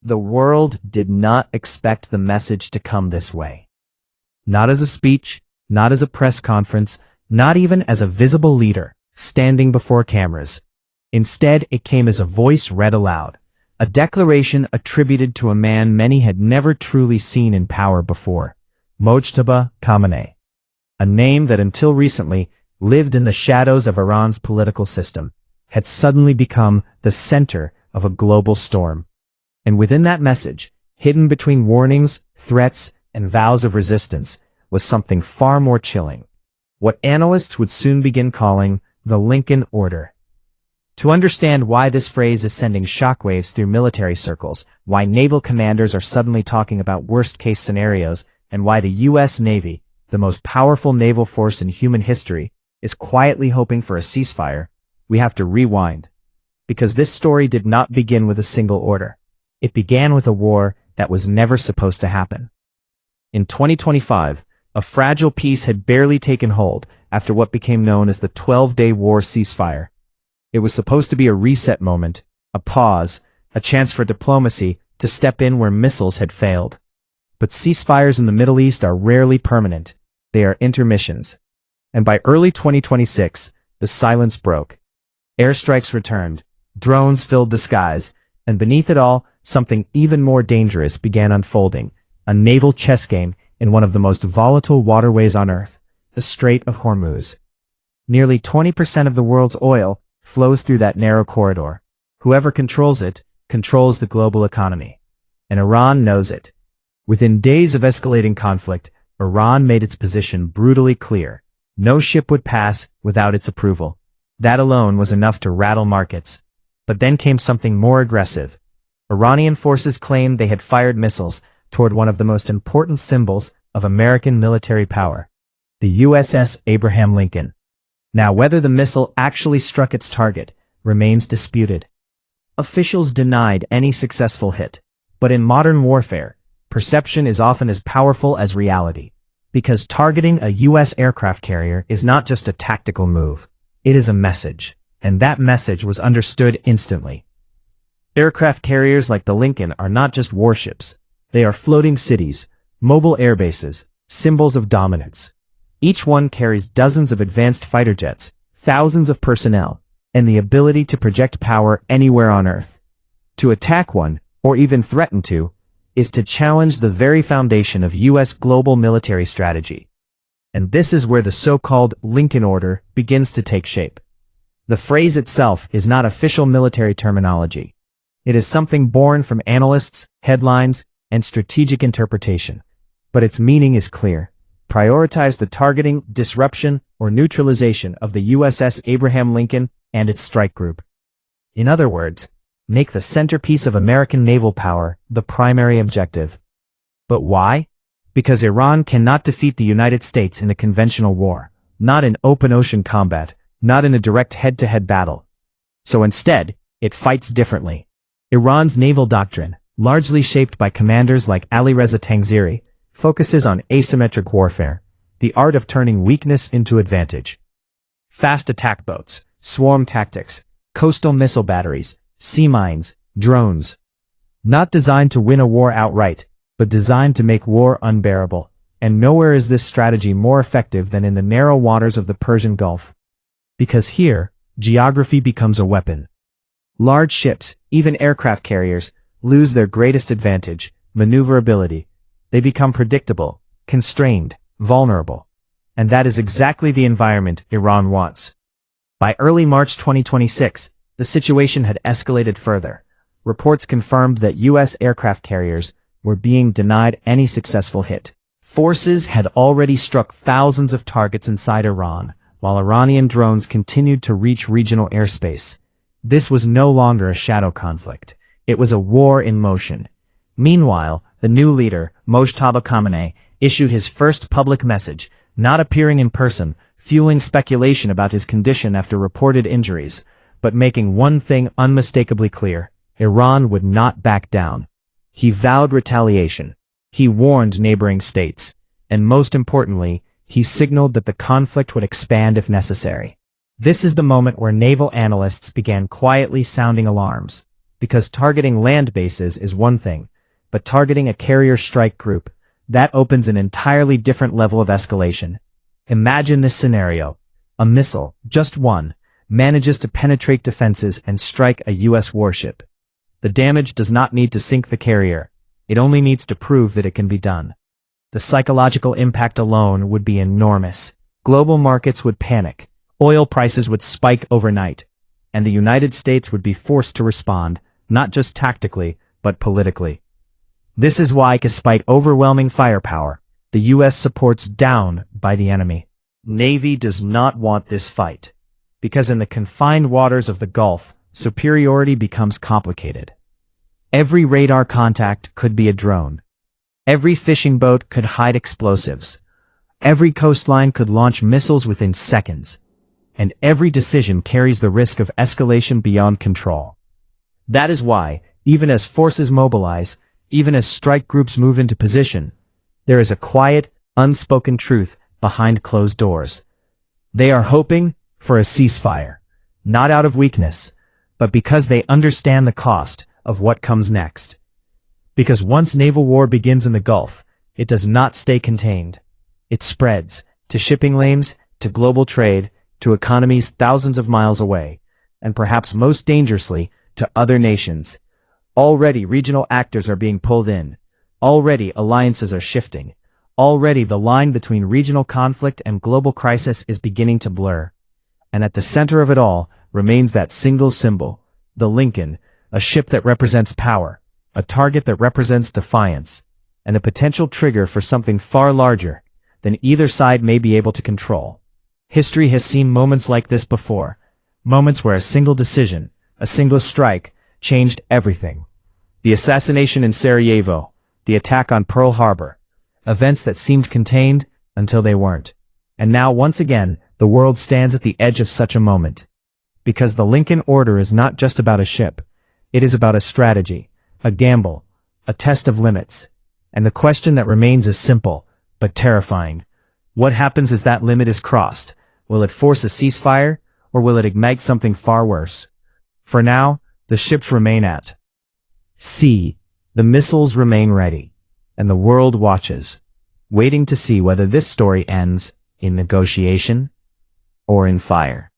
The world did not expect the message to come this way. Not as a speech, not as a press conference, not even as a visible leader standing before cameras. Instead, it came as a voice read aloud, a declaration attributed to a man many had never truly seen in power before, Mojtaba Khamenei, a name that until recently lived in the shadows of Iran's political system, had suddenly become the center of a global storm. And within that message, hidden between warnings, threats, and vows of resistance, was something far more chilling. What analysts would soon begin calling the Lincoln Order. To understand why this phrase is sending shockwaves through military circles, why naval commanders are suddenly talking about worst-case scenarios, and why the U.S. Navy, the most powerful naval force in human history, is quietly hoping for a ceasefire, we have to rewind. Because this story did not begin with a single order. It began with a war that was never supposed to happen. In 2025, a fragile peace had barely taken hold after what became known as the 12-day war ceasefire. It was supposed to be a reset moment, a pause, a chance for diplomacy to step in where missiles had failed. But ceasefires in the Middle East are rarely permanent. They are intermissions. And by early 2026, the silence broke. Airstrikes returned, drones filled the skies, and beneath it all, something even more dangerous began unfolding, a naval chess game in one of the most volatile waterways on Earth, the Strait of Hormuz. Nearly 20% of the world's oil flows through that narrow corridor. Whoever controls it, controls the global economy. And Iran knows it. Within days of escalating conflict, Iran made its position brutally clear. No ship would pass without its approval. That alone was enough to rattle markets. But then came something more aggressive. Iranian forces claimed they had fired missiles toward one of the most important symbols of American military power, the USS Abraham Lincoln. Now, whether the missile actually struck its target remains disputed. Officials denied any successful hit. But in modern warfare, perception is often as powerful as reality. Because targeting a U.S. aircraft carrier is not just a tactical move. It is a message. And that message was understood instantly. Aircraft carriers like the Lincoln are not just warships. They are floating cities, mobile air bases, symbols of dominance. Each one carries dozens of advanced fighter jets, thousands of personnel, and the ability to project power anywhere on Earth. To attack one, or even threaten to, is to challenge the very foundation of U.S. global military strategy. And this is where the so-called Lincoln Order begins to take shape. The phrase itself is not official military terminology. It is something born from analysts, headlines, and strategic interpretation. But its meaning is clear. Prioritize the targeting, disruption, or neutralization of the USS Abraham Lincoln and its strike group. In other words, make the centerpiece of American naval power the primary objective. But why? Because Iran cannot defeat the United States in a conventional war, not in open ocean combat, not in a direct head-to-head battle. So instead, it fights differently. Iran's naval doctrine, largely shaped by commanders like Ali Reza Tangziri, focuses on asymmetric warfare, the art of turning weakness into advantage. Fast attack boats, swarm tactics, coastal missile batteries, sea mines, drones. Not designed to win a war outright, but designed to make war unbearable. And nowhere is this strategy more effective than in the narrow waters of the Persian Gulf. Because here, geography becomes a weapon. Large ships, even aircraft carriers, lose their greatest advantage, maneuverability. They become predictable, constrained, vulnerable. And that is exactly the environment Iran wants. By early March 2026, the situation had escalated further. Reports confirmed that U.S. aircraft carriers were being denied any successful hit. Forces had already struck thousands of targets inside Iran, while Iranian drones continued to reach regional airspace. This was no longer a shadow conflict. It was a war in motion. Meanwhile, the new leader, Mojtaba Khamenei, issued his first public message, not appearing in person, fueling speculation about his condition after reported injuries, but making one thing unmistakably clear: Iran would not back down. He vowed retaliation. He warned neighboring states. And most importantly, he signaled that the conflict would expand if necessary. This is the moment where naval analysts began quietly sounding alarms. Because targeting land bases is one thing, but targeting a carrier strike group, that opens an entirely different level of escalation. Imagine this scenario. A missile, just one, manages to penetrate defenses and strike a U.S. warship. The damage does not need to sink the carrier. It only needs to prove that it can be done. The psychological impact alone would be enormous. Global markets would panic. Oil prices would spike overnight. And the United States would be forced to respond, not just tactically, but politically. This is why, despite overwhelming firepower, the U.S. supports down by the enemy. Navy does not want this fight. Because in the confined waters of the Gulf, superiority becomes complicated. Every radar contact could be a drone. Every fishing boat could hide explosives. Every coastline could launch missiles within seconds. And every decision carries the risk of escalation beyond control. That is why, even as forces mobilize, even as strike groups move into position, there is a quiet, unspoken truth behind closed doors. They are hoping for a ceasefire, not out of weakness, but because they understand the cost of what comes next. Because once naval war begins in the Gulf, it does not stay contained. It spreads to shipping lanes, to global trade, to economies thousands of miles away, and perhaps most dangerously, to other nations. Already regional actors are being pulled in. Already alliances are shifting. Already the line between regional conflict and global crisis is beginning to blur. And at the center of it all remains that single symbol, the Lincoln, a ship that represents power, a target that represents defiance, and a potential trigger for something far larger than either side may be able to control. History has seen moments like this before, moments where a single decision, a single strike, changed everything. The assassination in Sarajevo, the attack on Pearl Harbor, events that seemed contained until they weren't. And now once again, the world stands at the edge of such a moment. Because the Lincoln Order is not just about a ship. It is about a strategy, a gamble, a test of limits. And the question that remains is simple, but terrifying. What happens as that limit is crossed? Will it force a ceasefire, or will it ignite something far worse? For now, the ships remain at sea, the missiles remain ready, and the world watches, waiting to see whether this story ends in negotiation or in fire.